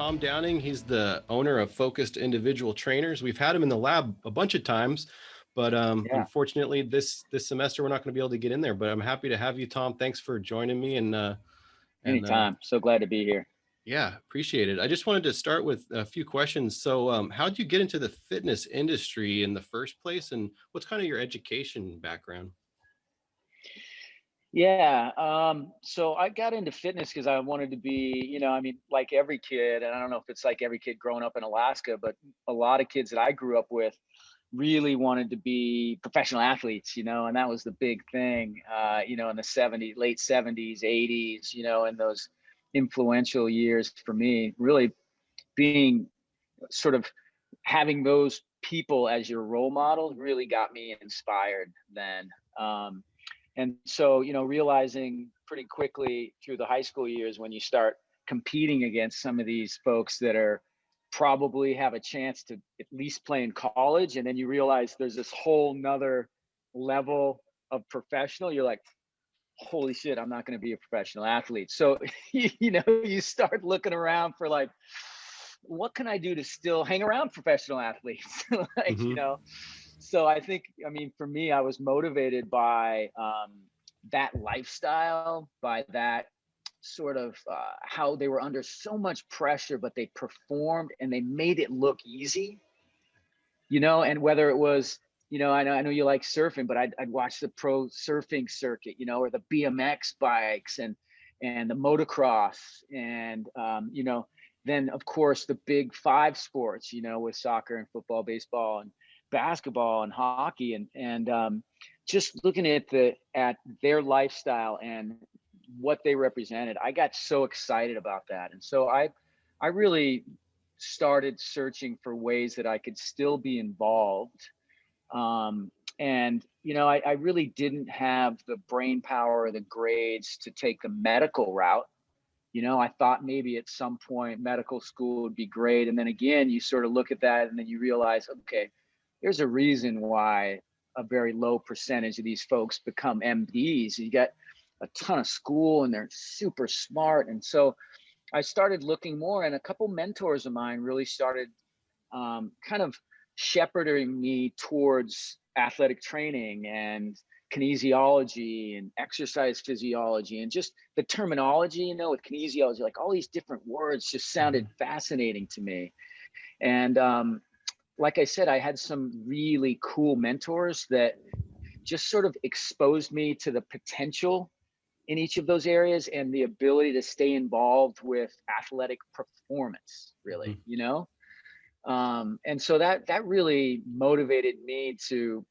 Thom Downing. He's the owner of Focused Individual Trainers. We've had him in the lab a bunch of times, but Yeah, unfortunately this semester we're not going to be able to get in there. But I'm happy to have you, Thom. Thanks for joining me, and anytime. So glad to be here. yeah, appreciate it. I just wanted to start with a few questions. So, how did you get into the fitness industry in the first place, and what's kind of your education background? Yeah, so I got into fitness because I wanted to be, I mean, like every kid, and I don't know if it's like every kid growing up in Alaska, but a lot of kids that I grew up with really wanted to be professional athletes, and that was the big thing, in the late 70s, 80s, in those influential years for me, really being sort of having those people as your role model really got me inspired then. And so, realizing pretty quickly through the high school years when you start competing against some of these folks that are probably have a chance to at least play in college, and then you realize there's this whole nother level of professional, you're like, holy shit, I'm not going to be a professional athlete. So, you start looking around for like, what can I do to still hang around professional athletes? like, Hmm. so I think, I mean, for me, I was motivated by that lifestyle, by that sort of how they were under so much pressure, but they performed and they made it look easy, and whether it was, I know you like surfing, but I'd watch the pro surfing circuit, or the BMX bikes and the motocross and, then of course the big five sports, with soccer and football, baseball and basketball and hockey and just looking at their lifestyle and what they represented. I got so excited about that. And so I really started searching for ways that I could still be involved. And, I really didn't have the brain power or the grades to take the medical route. I thought maybe at some point medical school would be great. And then again, you sort of look at that and then you realize, okay, there's a reason why a very low percentage of these folks become MDs. You got a ton of school and they're super smart. And so I started looking more, and a couple mentors of mine really started kind of shepherding me towards athletic training and kinesiology and exercise physiology and just the terminology, with kinesiology, like all these different words just sounded fascinating to me. And like I said, I had some really cool mentors that just sort of exposed me to the potential in each of those areas and the ability to stay involved with athletic performance, really, Hmm. and so that really motivated me to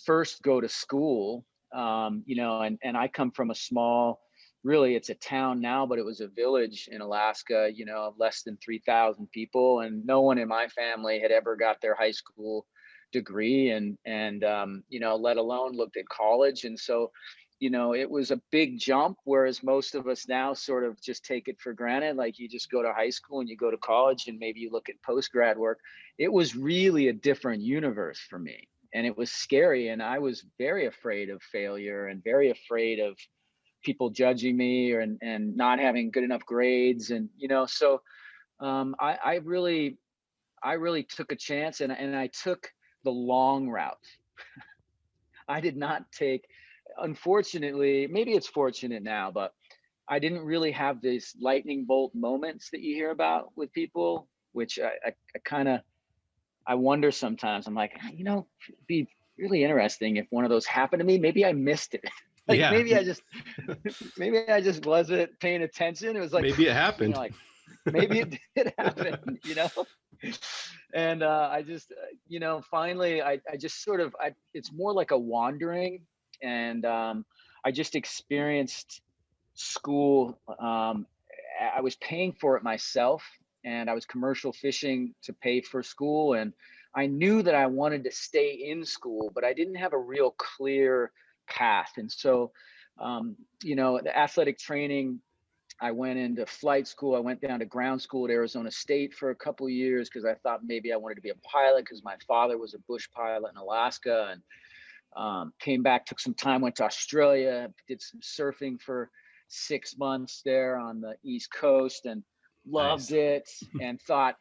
first go to school, and I come from a small, really it's a town now, but it was a village in Alaska, of less than 3,000 people, and no one in my family had ever got their high school degree and let alone looked at college. And so it was a big jump, whereas most of us now sort of just take it for granted. Like you just go to high school and you go to college and maybe you look at post-grad work. It was really a different universe for me. And it was scary. And I was very afraid of failure and very afraid of people judging me and not having good enough grades. And, so I really took a chance and I took the long route. I did not take, unfortunately, maybe it's fortunate now, but I didn't really have these lightning bolt moments that you hear about with people, which I kind of, I wonder sometimes. I'm like, it'd be really interesting if one of those happened to me. Maybe I missed it. Like Yeah, maybe I just wasn't paying attention. It was like, maybe it happened. like maybe it did happen, and I just, finally, I just sort of, it's more like a wandering, and I just experienced school. I was paying for it myself, and I was commercial fishing to pay for school, and I knew that I wanted to stay in school, but I didn't have a real clear path. And so, the athletic training, I went into flight school. I went down to ground school at Arizona State for a couple of years because I thought maybe I wanted to be a pilot because my father was a bush pilot in Alaska, and came back, took some time, went to Australia, did some surfing for 6 months there on the East Coast. And loved Nice. it, and thought,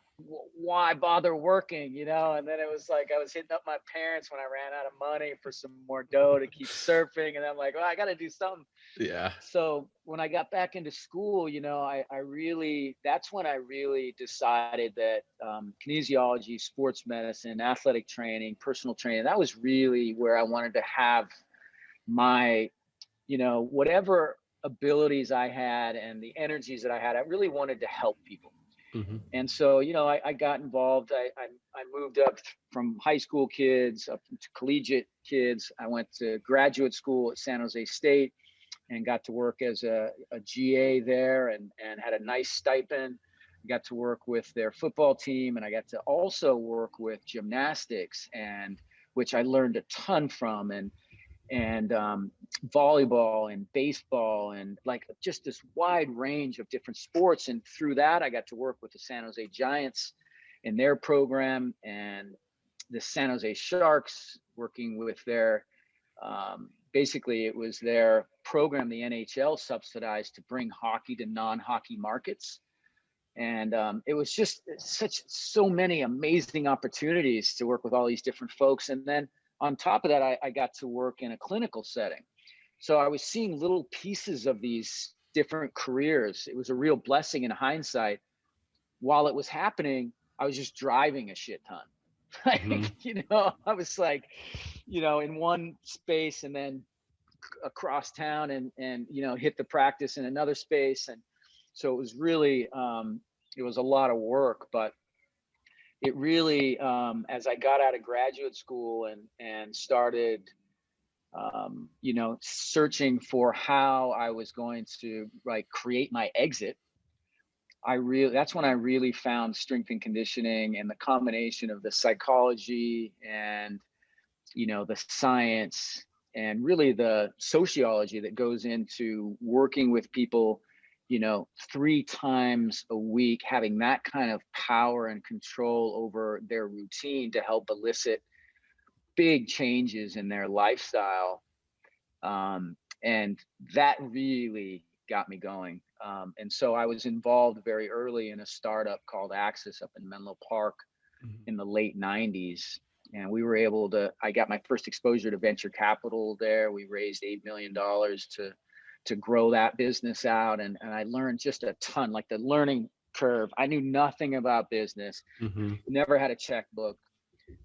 why bother working, And then it was like I was hitting up my parents when I ran out of money for some more dough to keep surfing, and I'm like, well, I got to do something. Yeah. So when I got back into school, I really, that's when I really decided that kinesiology, sports medicine, athletic training, personal training, that was really where I wanted to have my, whatever abilities I had and the energies that I had. I really wanted to help people. Hmm. And so, I got involved. I moved up from high school kids up to collegiate kids. I went to graduate school at San Jose State and got to work as a GA there, and had a nice stipend. I got to work with their football team, and I got to also work with gymnastics, and which I learned a ton from, and volleyball and baseball, and like just this wide range of different sports. And through that, I got to work with the San Jose Giants in their program, and the San Jose Sharks, working with their basically it was their program the NHL subsidized to bring hockey to non-hockey markets. And it was just so many amazing opportunities to work with all these different folks. And then on top of that, I got to work in a clinical setting. So I was seeing little pieces of these different careers. It was a real blessing in hindsight. While it was happening, I was just driving a shit ton. Hmm. Like, I was like, in one space, and then across town, and hit the practice in another space. And so it was really it was a lot of work. But it really, as I got out of graduate school and started searching for how I was going to like create my exit, that's when I really found strength and conditioning, and the combination of the psychology and the science and really the sociology that goes into working with people, 3 times a week, having that kind of power and control over their routine to help elicit big changes in their lifestyle. And that really got me going. And so I was involved very early in a startup called Axis up in Menlo Park in the late 90s. And we were able to, I got my first exposure to venture capital there. We raised $8 million to grow that business out. And I learned just a ton, like the learning curve. I knew nothing about business, Hmm. never had a checkbook.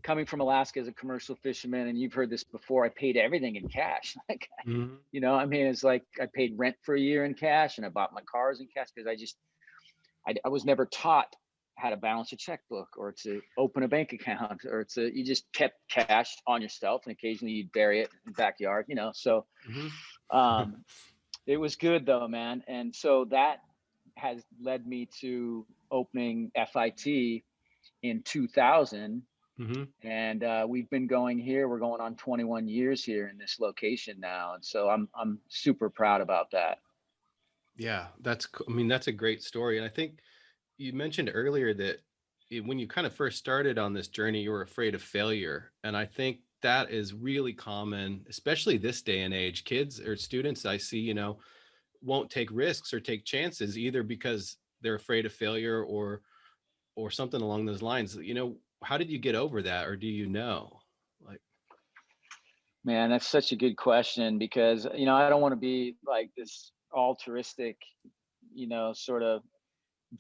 Coming from Alaska as a commercial fisherman, and you've heard this before, I paid everything in cash. Like, Hmm. I mean, it's like I paid rent for a year in cash, and I bought my cars in cash because I was never taught how to balance a checkbook or to open a bank account, or you just kept cash on yourself, and occasionally you'd bury it in the backyard, So Hmm. um, it was good though, man. And so that has led me to opening FIT in 2000. Hmm. And we've been going here. We're going on 21 years here in this location now, and so I'm super proud about that. Yeah, I mean, that's a great story. And I think you mentioned earlier that when you kind of first started on this journey, you were afraid of failure. And I think that is really common, especially this day and age. Kids or students I see, won't take risks or take chances either because they're afraid of failure or something along those lines. How did you get over that, or do you know? Like, Man, that's such a good question, because I don't want to be like this altruistic, sort of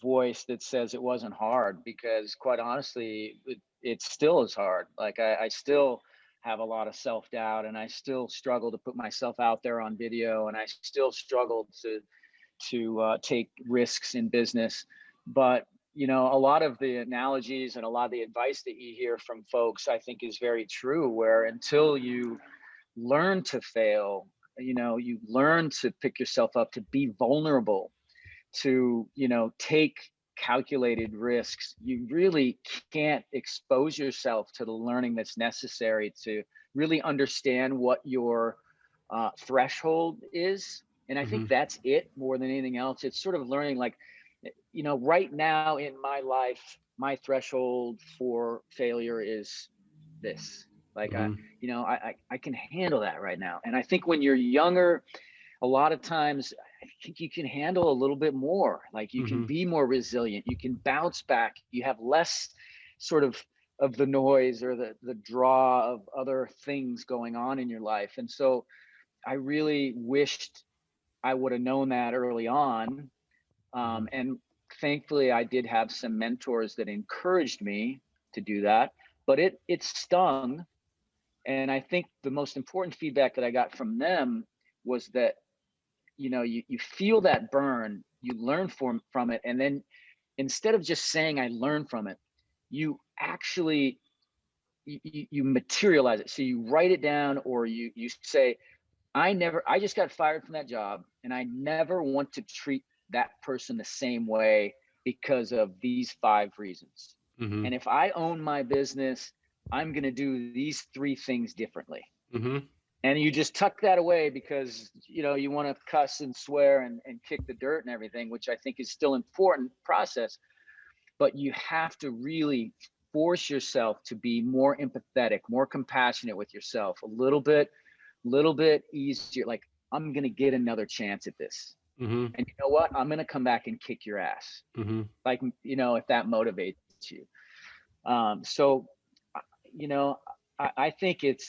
voice that says it wasn't hard, because quite honestly, it still is hard. Like I still have a lot of self-doubt, and I still struggle to put myself out there on video, and I still struggle to take risks in business. But a lot of the analogies and a lot of the advice that you hear from folks, I think, is very true, where until you learn to fail, you learn to pick yourself up, to be vulnerable, to take calculated risks, you really can't expose yourself to the learning that's necessary to really understand what your threshold is. And I think mhm, that's it more than anything else. It's sort of learning, like, right now in my life, my threshold for failure is this. Like, mhm, I can handle that right now. And I think when you're younger, a lot of times think you can handle a little bit more. Like you can Mm-hmm. be more resilient. You can bounce back. You have less sort of the noise or the draw of other things going on in your life. And so I really wished I would have known that early on. Mm-hmm. And thankfully, I did have some mentors that encouraged me to do that, but it stung. And I think the most important feedback that I got from them was that, you feel that burn, you learn from it, and then instead of just saying I learned from it, you actually you materialize it. So you write it down, or you say, I just got fired from that job, and I never want to treat that person the same way because of these 5 reasons. Mm-hmm. And if I own my business, I'm going to do these 3 things differently. Mm-hmm. And you just tuck that away because you want to cuss and swear and kick the dirt and everything, which I think is still important process. But you have to really force yourself to be more empathetic, more compassionate with yourself, a little bit easier. Like, I'm going to get another chance at this. Mm-hmm. And you know what? I'm going to come back and kick your ass. Mm-hmm. Like, if that motivates you. So, you know, I think it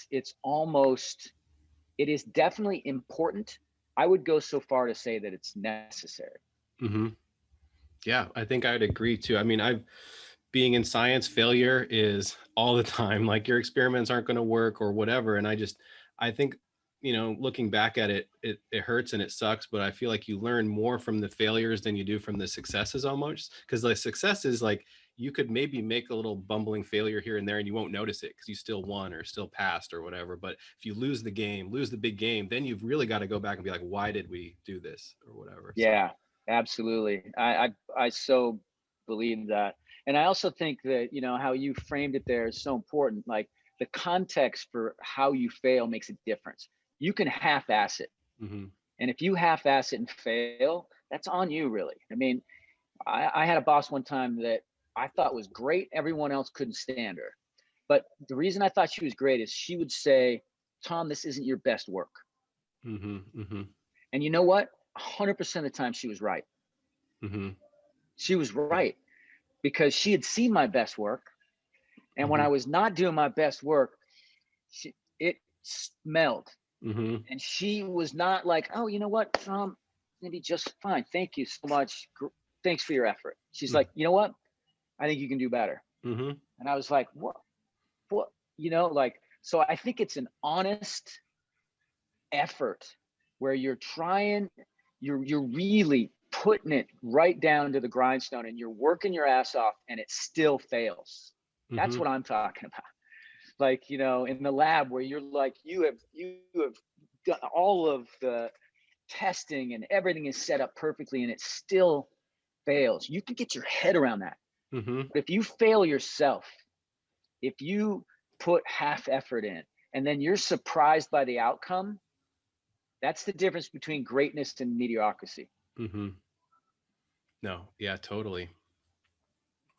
is definitely important. I would go so far to say that it's necessary. Mm-hmm. Yeah, I think I'd agree too. I mean, I've being in science, failure is all the time. Like your experiments aren't going to work or whatever. And I think, looking back at it, it hurts and it sucks, but I feel like you learn more from the failures than you do from the successes almost. Because the success is like, you could maybe make a little bumbling failure here and there and you won't notice it because you still won or still passed or whatever. But if you lose the game, lose the big game, then you've really got to go back and be like, why did we do this or whatever? So. Yeah, absolutely. I so believe that. And I also think that, how you framed it there is so important. Like, the context for how you fail makes a difference. You can half-ass it. Mm-hmm. And if you half-ass it and fail, that's on you, really. I mean, I had a boss one time that I thought was great. Everyone else couldn't stand her. But the reason I thought she was great is she would say, Thom, this isn't your best work. Mm-hmm. Mm-hmm. And you know what? 100% of the time she was right. Mm-hmm. She was right, because she had seen my best work. And when Mm-hmm. I was not doing my best work, it smelled. Mm-hmm. And she was not like, oh, you know what, Thom, maybe just fine. Thank you so much. Thanks for your effort. She's like, you know what? I think you can do better. Mm-hmm. And I was like, what, like, so I think it's an honest effort where you're really putting it right down to the grindstone, and you're working your ass off, and it still fails. That's Mm-hmm. what I'm talking about. Like, in the lab, where you're like, you have done all of the testing and everything is set up perfectly, and it still fails. You can get your head around that. Mm-hmm. But if you fail yourself, if you put half effort in and then you're surprised by the outcome, that's the difference between greatness and mediocrity. Mm-hmm. No, yeah, totally.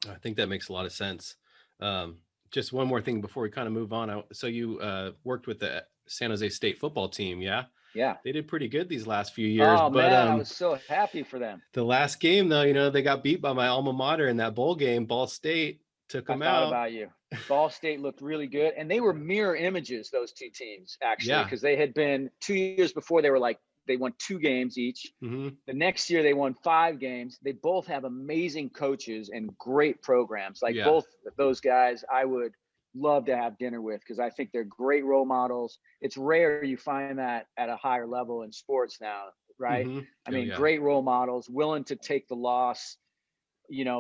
I think that makes a lot of sense. Um, just one more thing before we kind of move on. So you worked with the San Jose State football team, yeah? Yeah. They did pretty good these last few years, Oh but man, I was so happy for them. the last game though, they got beat by my alma mater in that bowl game. Ball State took I them thought out. about you. Ball State looked really good, and they were mirror images, those two teams, actually, Yeah. because they had been 2 years before. They won 2 games each. Mm-hmm. The next year they won 5 games. They both have amazing coaches and great programs. Like, Yeah. both of those guys, I would love to have dinner with, because I think they're great role models. It's rare you find that at a higher level in sports now, right? Mm-hmm. I Oh mean, yeah. great role models, willing to take the loss,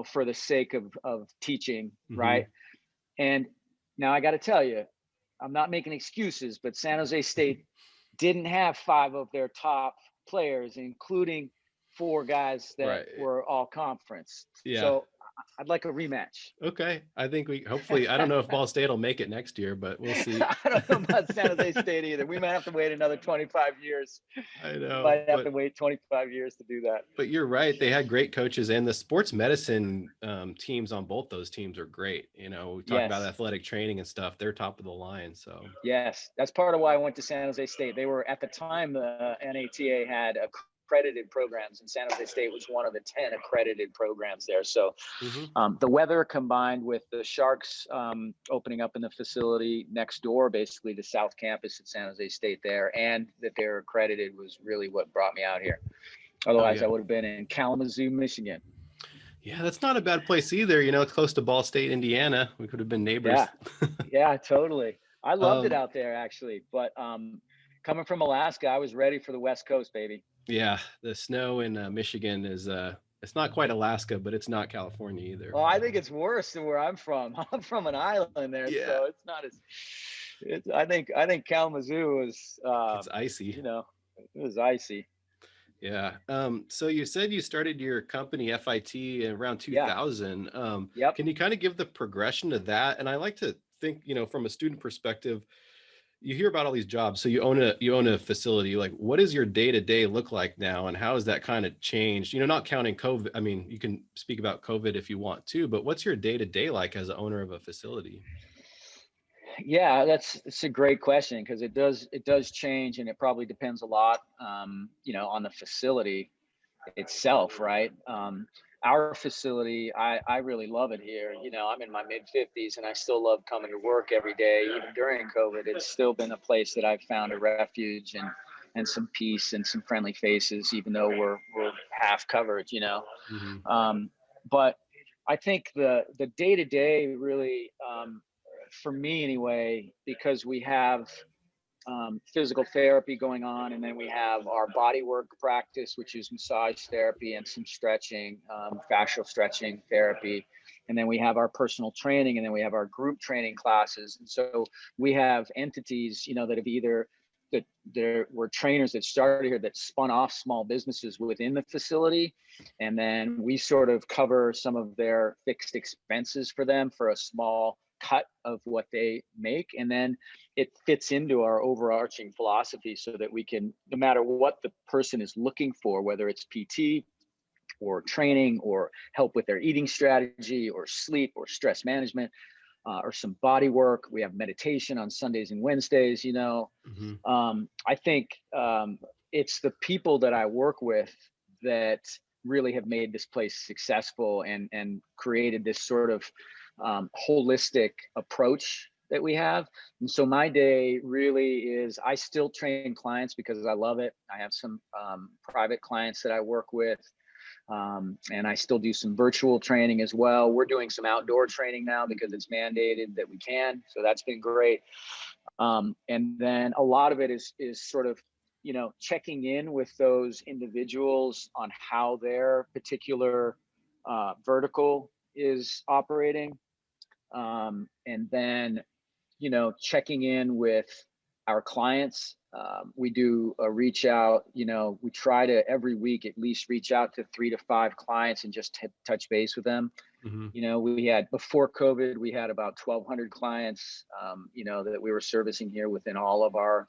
for the sake of teaching, Mm-hmm. right? And now I got to tell you, I'm not making excuses, but San Jose State didn't have 5 of their top players, including 4 guys that Right. were all conference. Yeah. So I'd like a rematch. Okay. I think we hopefully, I don't know if Ball State will make it next year, but we'll see. I don't know about San Jose State either. We might have to wait another 25 years. I We know, might have to wait 25 years to do that. but you're right. They had great coaches, and the sports medicine teams on both those teams are great. We talk about Yes. athletic training and stuff. They're top of the line. So. Yes. That's part of why I went to San Jose State. They were, at the time, the NATA had a accredited programs, and San Jose State was one of the 10 accredited programs there. So Hmm. the weather combined with the Sharks opening up in the facility next door, basically the South Campus at San Jose State there, and that they're accredited was really what brought me out here. Oh Otherwise, yeah. I would have been in Kalamazoo, Michigan. Yeah, that's not a bad place either. It's close to Ball State, Indiana. We could have been neighbors. Yeah, yeah, totally. I loved it um, out there actually, but coming from Alaska, I was ready for the West Coast, baby. yeah, the snow in Michigan is it's not quite Alaska, but it's not California either. Oh, I think it's worse than where I'm from. I'm from an island there, Yeah, so it's not as. I think Kalamazoo was, it's icy. it was icy. Yeah. So you said you started your company FIT around Yeah. 2000. Yep. Can you kind of give the progression to that? And I like to think, from a student perspective, you hear about all these jobs. So you own a facility. Like, what does your day to day look like now, and how has that kind of changed? Not counting COVID. I mean, you can speak about COVID if you want to, but what's your day to day like as an owner of a facility? Yeah, it's a great question because it does change, and it probably depends a lot, on the facility itself, right? Our facility, I really love it here. I'm in my mid 50s and I still love coming to work every day. Even during COVID, it's still been a place that I've found a refuge and some peace and some friendly faces, even though we're half covered. Hmm. But I think the day to day really, for me anyway, because we have physical therapy going on, and then we have our body work practice, which is massage therapy and some stretching, fascial stretching therapy, and then we have our personal training, and then we have our group training classes. And so we have entities, that have either that there were trainers that started here that spun off small businesses within the facility, and then we sort of cover some of their fixed expenses for them for a small cut of what they make, and then it fits into our overarching philosophy so that we can, no matter what the person is looking for, whether it's PT or training or help with their eating strategy or sleep or stress management, or some body work. We have meditation on Sundays and Wednesdays. Hmm. I think it's the people that I work with that really have made this place successful and created this sort of holistic approach that we have. And so my day really is, I still train clients because I love it. I have some private clients that I work with. And I still do some virtual training as well. We're doing some outdoor training now because it's mandated that we can. So that's been great. And then a lot of it is sort of, checking in with those individuals on how their particular vertical is operating. And then, checking in with our clients. We do a reach out, we try to every week at least reach out to 3 to 5 clients and just touch base with them. Hmm. We had, before COVID, we had about 1,200 clients, that we were servicing here within all of our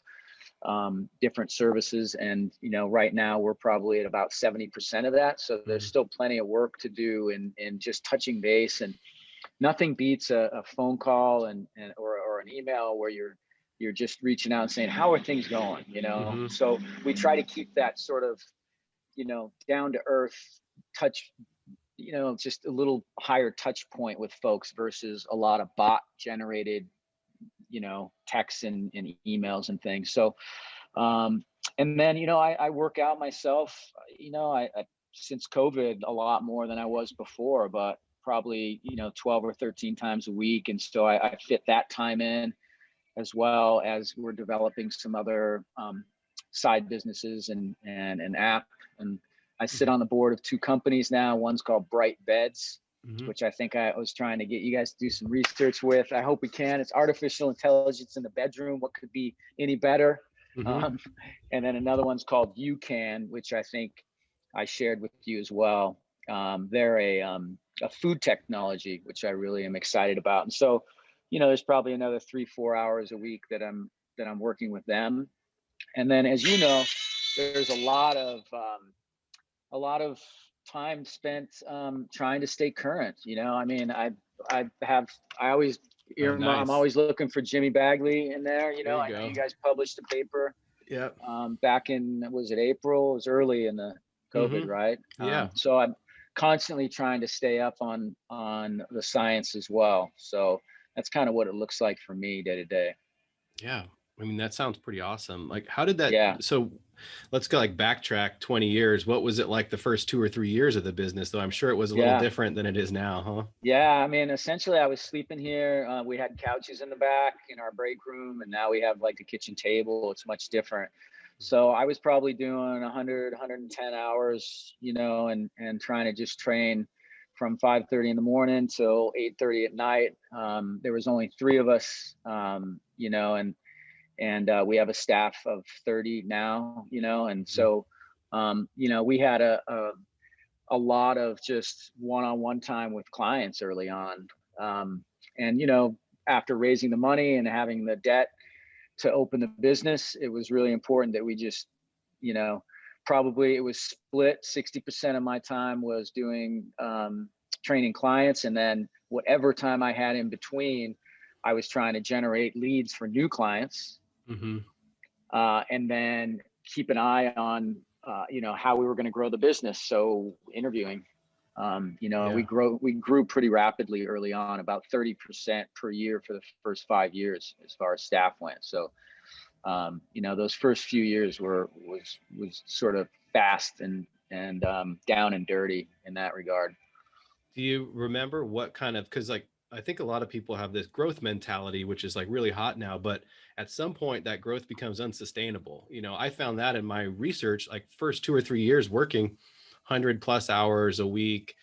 different services. And, right now we're probably at about 70% of that. So there's Hmm. still plenty of work to do in just touching base. And nothing beats a phone call or an email where you're just reaching out and saying, how are things going. Hmm. So we try to keep that sort of, down to earth touch, just a little higher touch point with folks versus a lot of bot generated, texts and emails and things. So and then, I work out myself, I since COVID a lot more than I was before, but probably, 12 or 13 times a week. And so I fit that time in, as well as we're developing some other side businesses and an app. And I sit on the board of 2 companies now. One's called Bright Beds, Hmm. which I think I was trying to get you guys to do some research with. I hope we can. It's artificial intelligence in the bedroom. What could be any better? Hmm. Um, and then another one's called You Can, which I think I shared with you as well. They're a food technology, which I really am excited about. And so, there's probably another 3-4 hours a week that I'm working with them. And then, as you know, there's a lot of time spent trying to stay current. I mean, I always Oh, I'm nice. always looking for Jimmy Bagley in there. There you I know go. you guys published a paper Yeah. back in, was it April? It was early in the COVID, Hmm. right? Yeah. So I'm constantly trying to stay up on the science as well. So that's kind of what it looks like for me day to day. Yeah. I mean, that sounds pretty awesome. Like, how did that, Yeah. so let's go like backtrack 20 years. What was it like the first 2 or 3 years of the business, though? I'm sure it was a little Yeah. different than it is now, huh? Yeah, I mean, essentially, I was sleeping here. We had couches in the back in our break room, and now we have like a kitchen table. It's much different. So I was probably doing 100, 110 hours, and trying to just train from 5:30 in the morning till 8:30 at night. There was only three of us, and we have a staff of 30 now, and Mhm. so, we had a lot of just one-on-one time with clients early on. And after raising the money and having the debt to open the business, it was really important that we just, you know, probably it was split. 60% of my time was doing training clients, and then whatever time I had in between, I was trying to generate leads for new clients, Mhm. and then keep an eye on how we were going to grow the business. So interviewing, and Yeah. we grew pretty rapidly early on, about 30% per year for the first 5 years as far as staff went. So those first few years was sort of fast and down and dirty in that regard. Do you remember what kind of, because like I think a lot of people have this growth mentality, which is like really hot now, but at some point that growth becomes unsustainable. I found that in my research, like first 2 or 3 years working 100+ hours a week.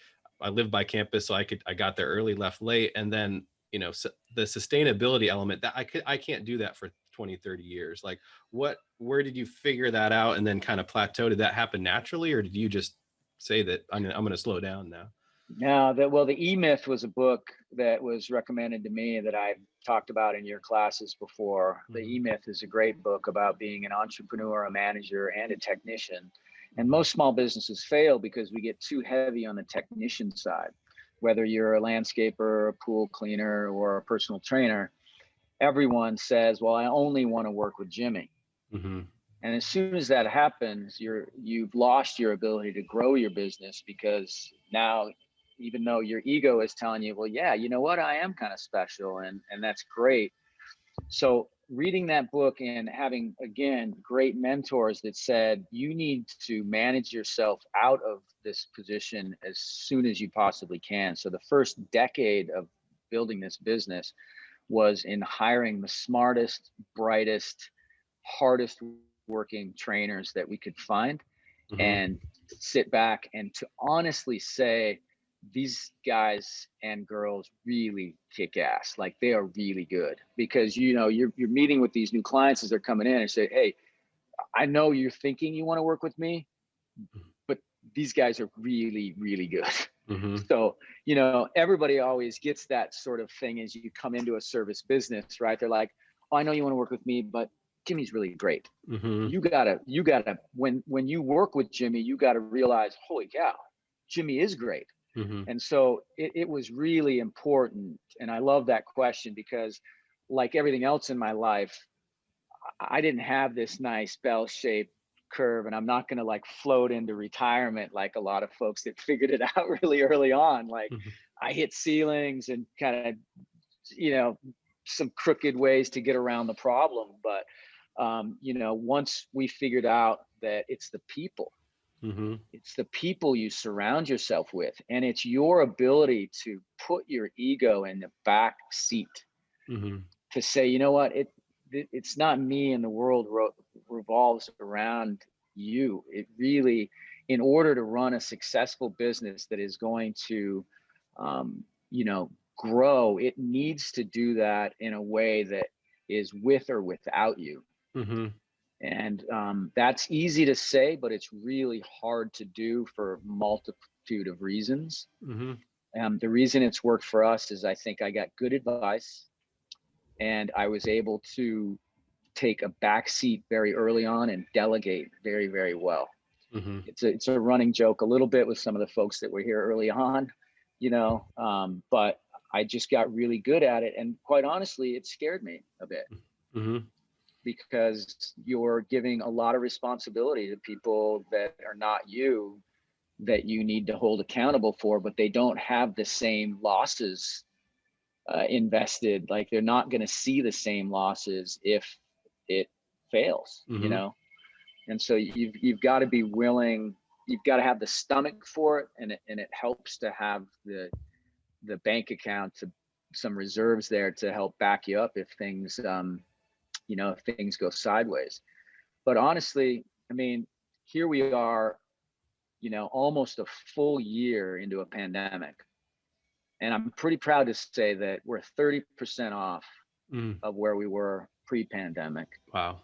I lived by campus, so I got there early, left late. And then, the sustainability element that I can't do that for 20, 30 years. Like where did you figure that out and then kind of plateau? Did that happen naturally, or did you just say that I'm going to slow down now? Now that well, the E Myth was a book that was recommended to me that I talked about in your classes before. The Mhm. E Myth is a great book about being an entrepreneur, a manager, and a technician. And Mhm. most small businesses fail because we get too heavy on the technician side. Whether you're a landscaper, a pool cleaner, or a personal trainer, everyone says, "Well, I only want to work with Jimmy." Mhm. And as soon as that happens, you've lost your ability to grow your business, because now, even though your ego is telling you, well, yeah, you know what, I am kind of special, and that's great. So reading that book and having, again, great mentors that said you need to manage yourself out of this position as soon as you possibly can. So the first decade of building this business was in hiring the smartest, brightest, hardest working trainers that we could find, Mhm. and sit back and to honestly say, these guys and girls really kick ass. Like, they are really good, because you're meeting with these new clients as they're coming in and say, hey, I know you're thinking you want to work with me, but these guys are really, really good. Mhm. So, everybody always gets that sort of thing as you come into a service business, right? They're like, oh, I know you want to work with me, but Jimmy's really great. Mhm. You gotta, when you work with Jimmy, you gotta realize, holy cow, Jimmy is great. Mhm. And so it was really important. And I love that question, because like everything else in my life, I didn't have this nice bell shaped curve, and I'm not going to like float into retirement like a lot of folks that figured it out really early on. Like, Mhm. I hit ceilings and kind of, you know, some crooked ways to get around the problem. But, once we figured out that Mhm. it's the people you surround yourself with, and it's your ability to put your ego in the back seat, Mhm. to say, you know what, it's not me, and the world revolves around you. It really, in order to run a successful business that is going to, um, grow, it needs to do that in a way that is with or without you. Mhm. And that's easy to say, but it's really hard to do for a multitude of reasons. Mhm. The reason it's worked for us is, I think I got good advice, and I was able to take a back seat very early on and delegate very, very well. Mhm. It's a running joke a little bit with some of the folks that were here early on, but I just got really good at it. And quite honestly, it scared me a bit. Mhm. because you're giving a lot of responsibility to people that are not you, that you need to hold accountable for, but they don't have the same losses invested. Like they're not going to see the same losses if it fails, you Mm-hmm. know? And so you've got to be willing, you've got to have the stomach for it. And it helps to have the bank account, to some reserves there to help back you up if things, if things go sideways. But honestly, I mean, here we are, almost a full year into a pandemic. And I'm pretty proud to say that we're 30% off Mm. of where we were pre-pandemic. Wow.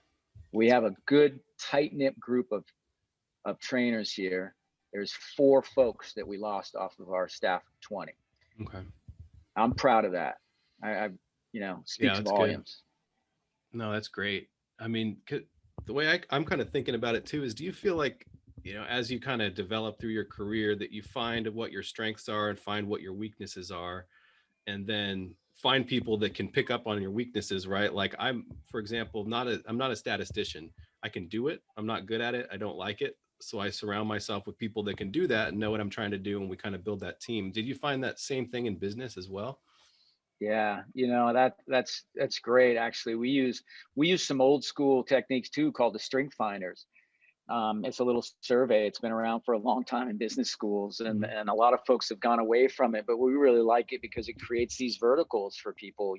We have a good tight-knit group of trainers here. There's 4 folks that we lost off of our staff of 20. Okay. I'm proud of that. I Yeah, speaks that's good. volumes. No, that's great. I mean, the way I'm kind of thinking about it too is, do you feel like, as you kind of develop through your career, that you find what your strengths are and find what your weaknesses are, and then find people that can pick up on your weaknesses, right? Like for example, I'm not a statistician. I can do it. I'm not good at it. I don't like it. So I surround myself with people that can do that and know what I'm trying to do, and we kind of build that team. Did you find that same thing in business as well? Yeah, that's great. Actually, we use some old school techniques too, called the strength finders. It's a little survey. It's been around for a long time in business schools, and Mm-hmm. and a lot of folks have gone away from it. But we really like it because it creates these verticals for people,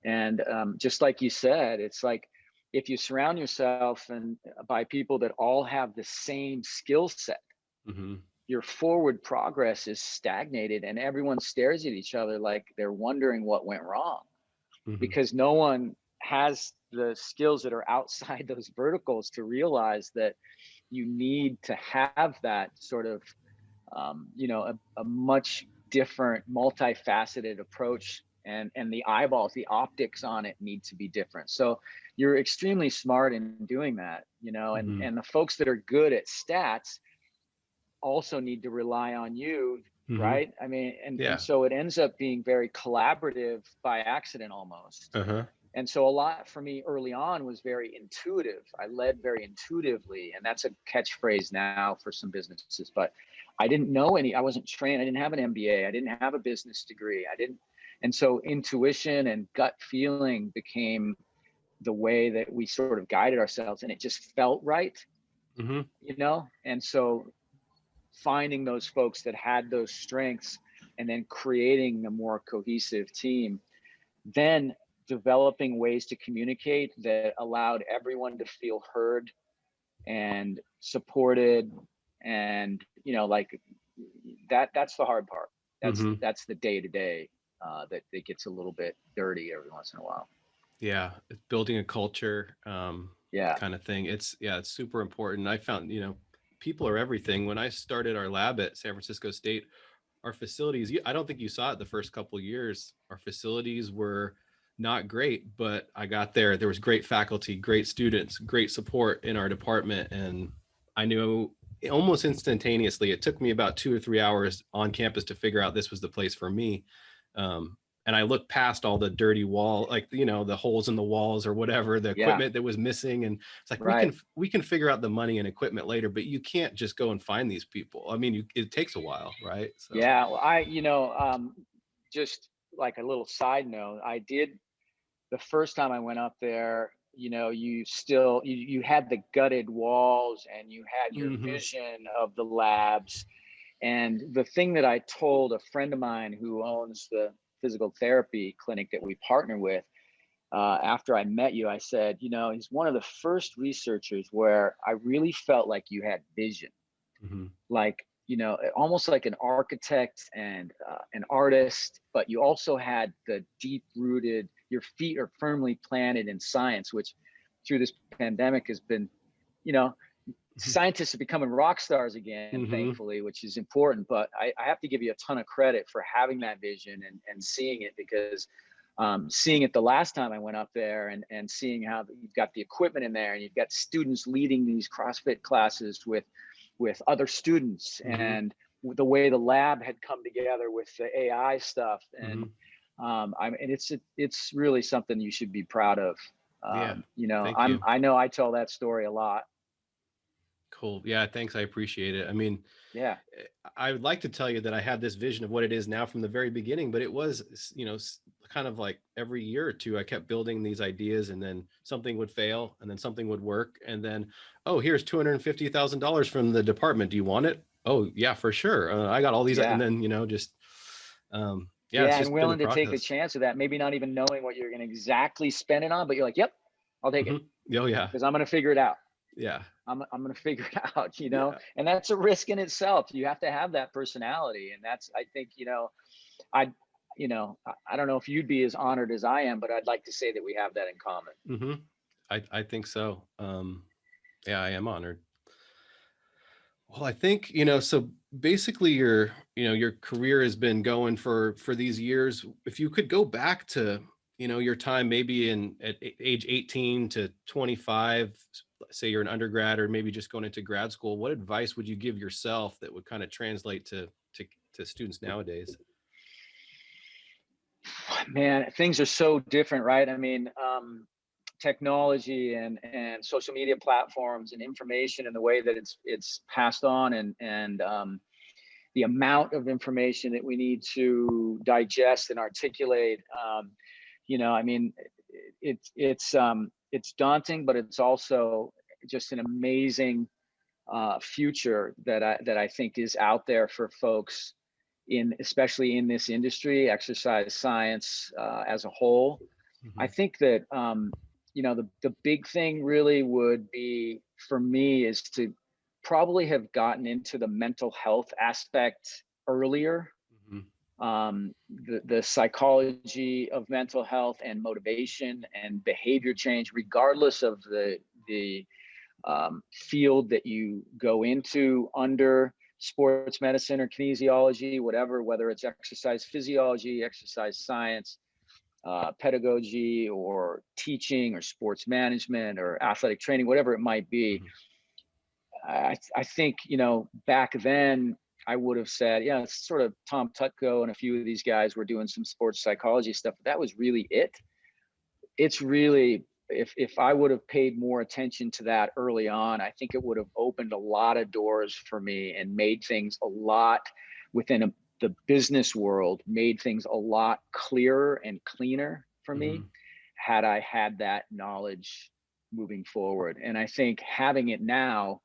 and just like you said, it's like if you surround yourself and by people that all have the same skill set, Mm-hmm. your forward progress is stagnated, and everyone stares at each other like they're wondering what went wrong, Mm-hmm. because no one has the skills that are outside those verticals to realize that you need to have that sort of a much different multifaceted approach, and the eyeballs, the optics on it need to be different. So you're extremely smart in doing that, and Mm-hmm. and the folks that are good at stats also need to rely on you, Mm-hmm. right? I mean, and Yeah. so it ends up being very collaborative by accident almost. Uh-huh. And so a lot for me early on was very intuitive. I led very intuitively, and that's a catchphrase now for some businesses. But I didn't know I wasn't trained. I didn't have an MBA. I didn't have a business degree. I didn't. And so intuition and gut feeling became the way that we sort of guided ourselves, and it just felt right, Mm-hmm. And so finding those folks that had those strengths and then creating a more cohesive team, then developing ways to communicate that allowed everyone to feel heard and supported, and like that's the hard part. that's Mm-hmm. that's the day to day that gets a little bit dirty every once in a while. Yeah, it's building a culture, Yeah, kind of thing. It's super important. I found, people are everything. When I started our lab at San Francisco State, our facilities, I don't think you saw it the first couple of years. Our facilities were not great, but I got there was great faculty, great students, great support in our department, and I knew almost instantaneously. It took me about 2 or 3 hours on campus to figure out this was the place for me. um, and I looked past all the dirty wall, like, the holes in the walls or whatever, the yeah, equipment that was missing, and it's like, we right. can we can figure out the money and equipment later, but you can't just go and find these people. I mean, it takes a while, right? So. Yeah, well, just like a little side note, I did the first time I went up there, you had the gutted walls and you had your Hmm. vision of the labs. And the thing that I told a friend of mine who owns the physical therapy clinic that we partner with, after I met you, I said, he's one of the first researchers where I really felt like you had vision, Hmm. like, almost like an architect and an artist, but you also had the deep rooted, your feet are firmly planted in science, which through this pandemic has been, you know, scientists are becoming rock stars again, Hmm. thankfully, which is important. But I have to give you a ton of credit for having that vision and seeing it, because seeing it the last time I went up there, and seeing how you've got the equipment in there and you've got students leading these CrossFit classes with other students, Hmm. and the way the lab had come together with the AI stuff. And Hmm. and it's really something you should be proud of. Yeah. You know, Thank you. I know I tell that story a lot. Cool. Yeah. Thanks. I appreciate it. I mean, Yeah, I would like to tell you that I had this vision of what it is now from the very beginning, but it was, kind of like every year or two, I kept building these ideas, and then something would fail, and then something would work, and then, oh, here's $250,000 from the department. Do you want it? Oh, yeah, for sure. I got all these, and yeah, then just, yeah, it's yeah, and just been the willing to take the process. chance of that. Maybe not even knowing what you're going to exactly spend it on, but you're like, "Yep, I'll take it Hmm. Oh, yeah, because I'm going to figure it out." yeah, I'm going to figure it out, you know, yeah. and that's a risk in itself. You have to have that personality. And that's, I think, I, I don't know if you'd be as honored as I am, but I'd like to say that we have that in common. Hmm. I think so. Yeah, I am honored. Well, I think, so basically your career has been going for these years. If you could go back to, your time maybe at age 18 to 25, say you're an undergrad or maybe just going into grad school, what advice would you give yourself that would kind of translate to students nowadays? Man, things are so different, right? I mean, technology and social media platforms and information and the way that it's passed on and the amount of information that we need to digest and articulate. I mean, it's daunting, but it's also just an amazing future that I think is out there for folks in, especially in this industry, exercise science as a whole. I Hmm. think that the big thing really would be for me is to probably have gotten into the mental health aspect earlier. Hmm. The psychology of mental health and motivation and behavior change, regardless of the field that you go into under sports medicine or kinesiology, whatever, whether it's exercise physiology, exercise science, pedagogy, or teaching, or sports management, or athletic training, whatever it might be. Hmm. I think, back then I would have said, yeah, it's sort of Tom Tutko and a few of these guys were doing some sports psychology stuff, but that was really it. It's really, if I would have paid more attention to that early on, I think it would have opened a lot of doors for me and made things a lot within the business world, made things a lot clearer and cleaner for me Hmm. had I had that knowledge moving forward. And I think having it now,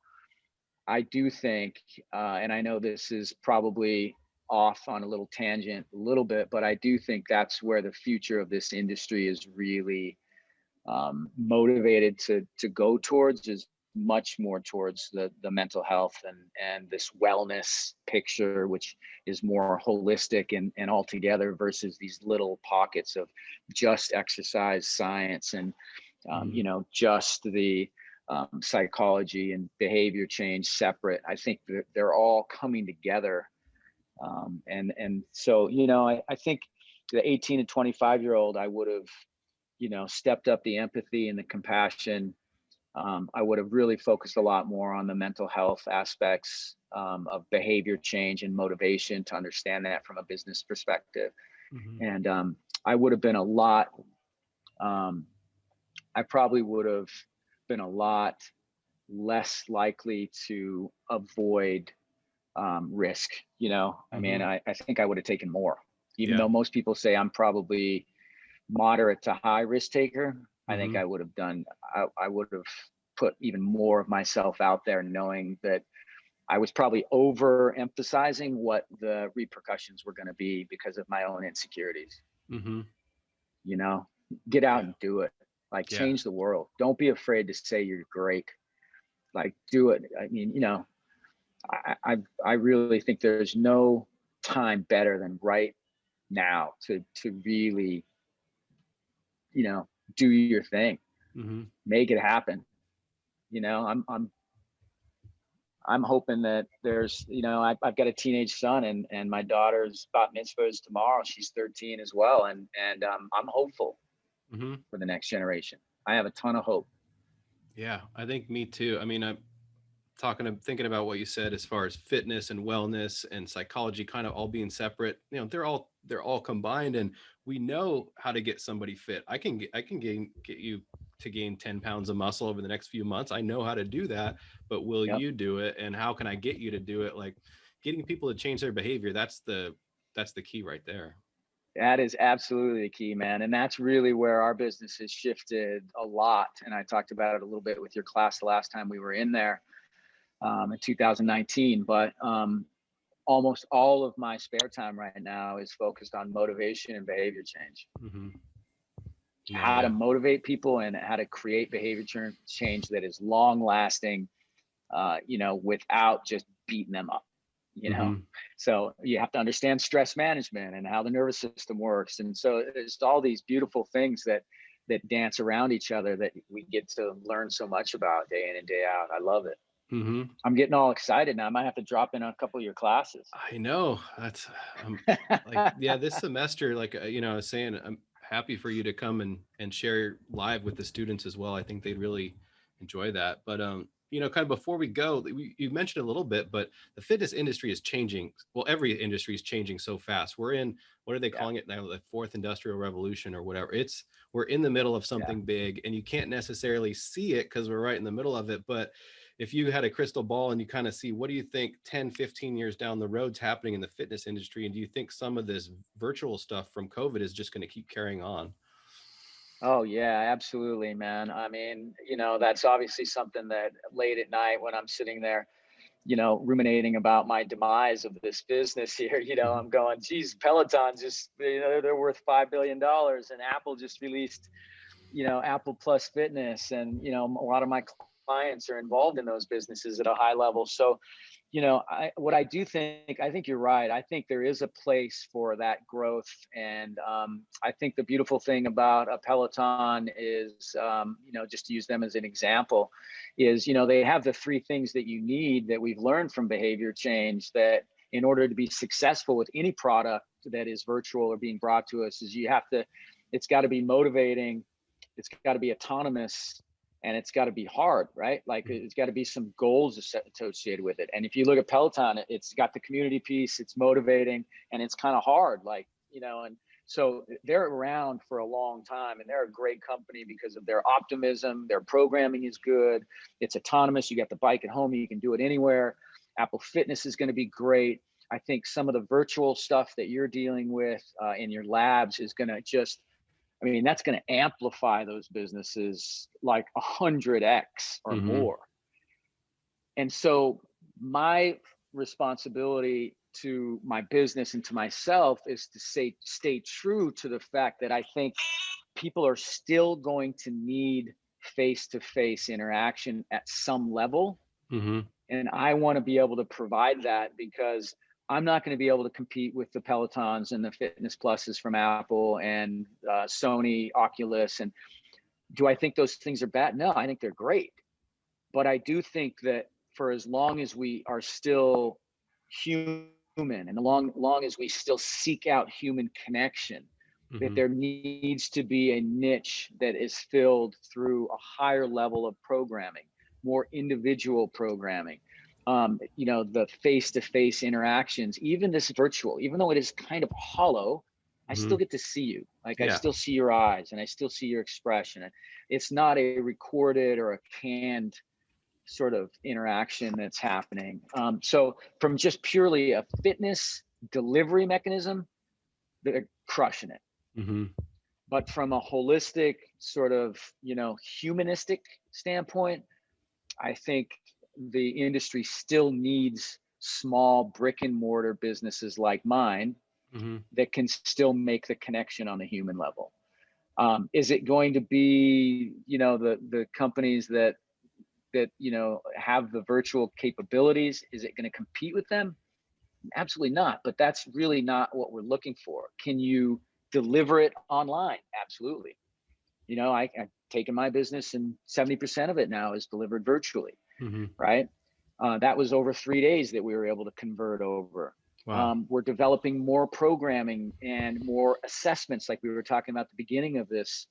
I do think, and I know this is probably off on a little tangent a little bit, but I do think that's where the future of this industry is really motivated to go towards, is much more towards the mental health and this wellness picture, which is more holistic and altogether versus these little pockets of just exercise science and Hmm. just the psychology and behavior change separate. I think they're all coming together, and so I think the 18 to 25-year-old, I would have stepped up the empathy and the compassion. I would have really focused a lot more on the mental health aspects of behavior change and motivation to understand that from a business perspective. Hmm. And I would have been a lot, um, I probably would have been a lot less likely to avoid risk. I mean, Hmm. I think I would have taken more, even Yeah. though most people say I'm probably moderate to high risk taker. I think Hmm. I would have done, I would have put even more of myself out there, knowing that I was probably overemphasizing what the repercussions were going to be because of my own insecurities. Hmm. You know, get out Yeah. and do it. Like, Yeah. change the world. Don't be afraid to say you're great. Like, do it. I mean, I really think there's no time better than right now to really, you know, do your thing, Hmm. make it happen. I'm hoping that there's, I've got a teenage son, and my daughter's bat mitzvah is tomorrow. She's 13 as well, and I'm hopeful Hmm. for the next generation. I have a ton of hope. Yeah, I think me too. I mean, I'm thinking about what you said as far as fitness and wellness and psychology kind of all being separate. They're all combined, and we know how to get somebody fit. I can get you to gain 10 pounds of muscle over the next few months. I know how to do that, but will Yep. you do it? And how can I get you to do it? Like getting people to change their behavior. That's the key right there. That is absolutely the key, man. And that's really where our business has shifted a lot. And I talked about it a little bit with your class the last time we were in there in 2019. But almost all of my spare time right now is focused on motivation and behavior change. Mm-hmm. No, How to yeah. motivate people and how to create behavior change that is long lasting, without just beating them up, you know? Mm-hmm. So you have to understand stress management and how the nervous system works. And so there's all these beautiful things that dance around each other that we get to learn so much about day in and day out. I love it. Mm-hmm. I'm getting all excited now. I might have to drop in on a couple of your classes. I know that's like, yeah, this semester, like, I was saying, I'm happy for you to come and share live with the students as well. I think they'd really enjoy that. But, kind of before we go, you mentioned a little bit, but the fitness industry is changing. Well, every industry is changing so fast. We're in, what are they Yeah. calling it now? The fourth industrial revolution or whatever. We're in the middle of Yeah. something big, and you can't necessarily see it because we're right in the middle of it. But if you had a crystal ball and you kind of see, what do you think 10, 15 years down the road's happening in the fitness industry? And do you think some of this virtual stuff from COVID is just going to keep carrying on? Oh yeah, absolutely, man. I mean, that's obviously something that late at night when I'm sitting there, ruminating about my demise of this business here, Mhm. I'm going, geez, Peloton just, they're worth $5 billion, and Apple just released, Apple Plus Fitness, and a lot of my clients are involved in those businesses at a high level. So, I think you're right. I think there is a place for that growth, and I think the beautiful thing about a Peloton is, just to use them as an example, is they have the three things that you need that we've learned from behavior change, that in order to be successful with any product that is virtual or being brought to us, is it's got to be motivating, it's got to be autonomous, and it's got to be hard, right? Like it's got to be some goals associated with it. And if you look at Peloton, it's got the community piece, it's motivating, and it's kind of hard, like, and so they're around for a long time, and they're a great company because of their optimism. Their programming is good. It's autonomous. You got the bike at home. You can do it anywhere. Apple Fitness is going to be great. I think some of the virtual stuff that you're dealing with in your labs is going to that's going to amplify those businesses like 100x or Mhm. more. And so my responsibility to my business and to myself is to stay true to the fact that I think people are still going to need face-to-face interaction at some level. Mhm. And I want to be able to provide that, because I'm not going to be able to compete with the Pelotons and the Fitness Pluses from Apple and Sony, Oculus. And do I think those things are bad? No, I think they're great. But I do think that for as long as we are still human, and long as we still seek out human connection, that Mhm. there needs to be a niche that is filled through a higher level of programming, more individual programming. The face-to-face interactions, even this virtual, even though it is kind of hollow, I still Mhm. get to see you. Like I Yeah. still see your eyes and I still see your expression. It's not a recorded or a canned sort of interaction that's happening. So from just purely a fitness delivery mechanism, they're crushing it. Mhm. But from a holistic sort of, humanistic standpoint, I think the industry still needs small brick and mortar businesses like mine Mhm. that can still make the connection on the human level. Is it going to be, the companies that have the virtual capabilities? Is it going to compete with them? Absolutely not. But that's really not what we're looking for. Can you deliver it online? Absolutely. I've taken my business, and 70% of it now is delivered virtually, Mhm. right? That was over 3 days that we were able to convert over. Wow. We're developing more programming and more assessments, like we were talking about at the beginning of this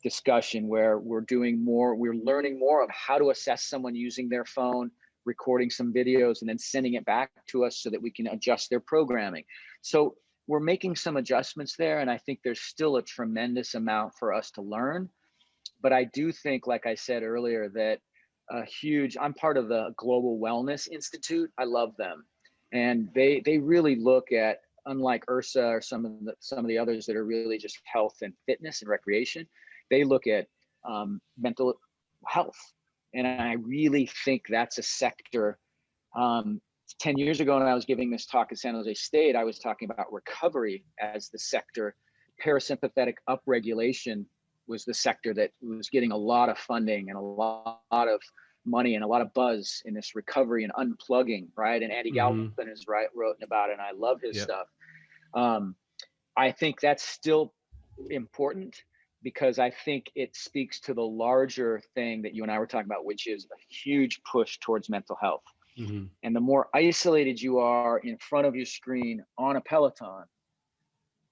discussion, where we're learning more of how to assess someone using their phone, recording some videos, and then sending it back to us so that we can adjust their programming. So we're making some adjustments there, and I think there's still a tremendous amount for us to learn. But I do think, like I said earlier, that I'm part of the Global Wellness Institute. I love them. And they really look at, unlike URSA or some of the others that are really just health and fitness and recreation, they look at mental health. And I really think that's a sector. 10 years ago, when I was giving this talk at San Jose State, I was talking about recovery as the sector. Parasympathetic upregulation was the sector that was getting a lot of funding and a lot of money and a lot of buzz in this recovery and unplugging, right? And Andy Mm-hmm. Galpin has wrote about it, and I love his Yep. stuff. I think that's still important, because I think it speaks to the larger thing that you and I were talking about, which is a huge push towards mental health. Mm-hmm. And the more isolated you are in front of your screen on a Peloton,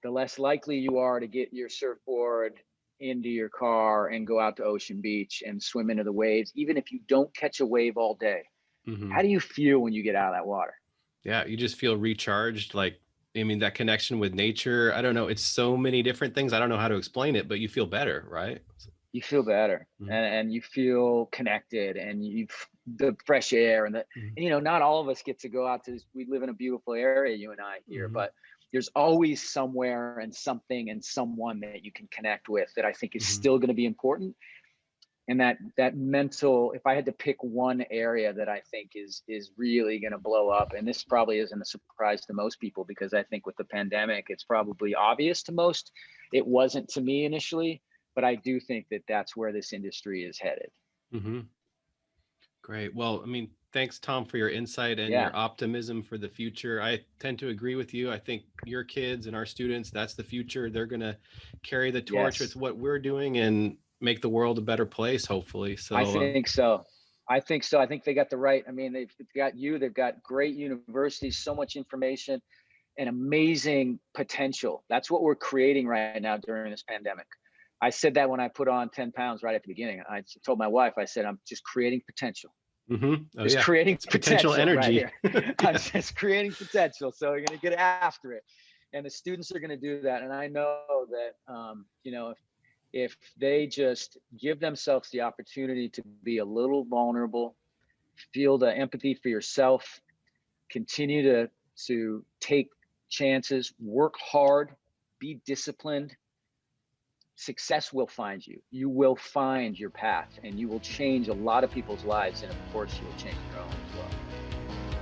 the less likely you are to get your surfboard into your car and go out to Ocean Beach and swim into the waves, even if you don't catch a wave all day. Mm-hmm. How do you feel when you get out of that water? Yeah, you just feel recharged. Like, I mean, that connection with nature. I don't know. It's so many different things. I don't know how to explain it, but you feel better, right? You feel better, Mm-hmm. and you feel connected, and the fresh air Mm-hmm. and not all of us get to go out to this. We live in a beautiful area, you and I here, Mm-hmm. but there's always somewhere and something and someone that you can connect with that I think is Mm-hmm. still going to be important. And that mental, if I had to pick one area that I think is really going to blow up, and this probably isn't a surprise to most people, because I think with the pandemic it's probably obvious to most. It wasn't to me initially, but I do think that that's where this industry is headed. Mm-hmm. Great. Well, I mean, thanks, Tom, for your insight and Yeah. your optimism for the future. I tend to agree with you. I think your kids and our students, that's the future. They're going to carry the torch with Yes, what we're doing and make the world a better place, hopefully. I So, think so. I think so. I think they got the right. I mean, they've got great universities, so much information, and amazing potential. That's what we're creating right now during this pandemic. I said that when I put on 10 pounds right at the beginning. I told my wife, I said, I'm just creating potential. oh, Just yeah, creating it's potential potential right energy. here. I'm just creating potential. So we're going to get after it. And the students are going to do that. And I know that, if they just give themselves the opportunity to be a little vulnerable, feel the empathy for yourself, continue to take chances, work hard, be disciplined, success will find you. You will find your path, and you will change a lot of people's lives, and of course you will change your own as well.